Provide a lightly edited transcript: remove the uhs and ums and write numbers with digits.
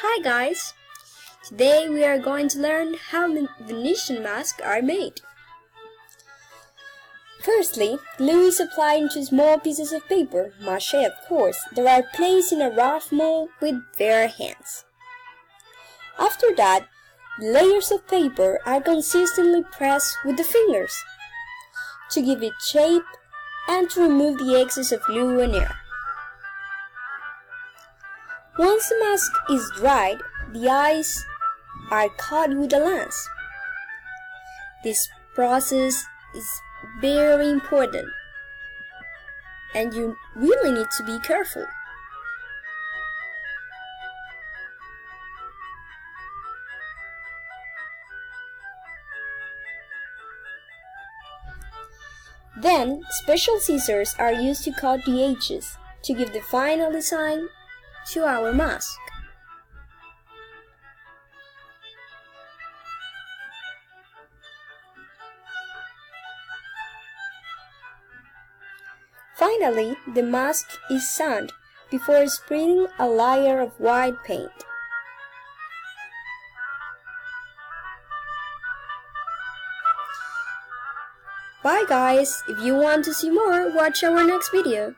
Hi guys! Today we are going to learn how Venetian masks are made. Firstly, glue is applied into small pieces of paper, mache of course, that are placed in a rough mold with bare hands. After that, layers of paper are consistently pressed with the fingers to give it shape and to remove the excess of glue and air. Once the mask is dried, the eyes are cut with a lance. This process is very important, and you really need to be careful. Then, special scissors are used to cut the edges to give the final design to our mask. Finally, the mask is sanded before spraying a layer of white paint. Bye guys! If you want to see more, watch our next video.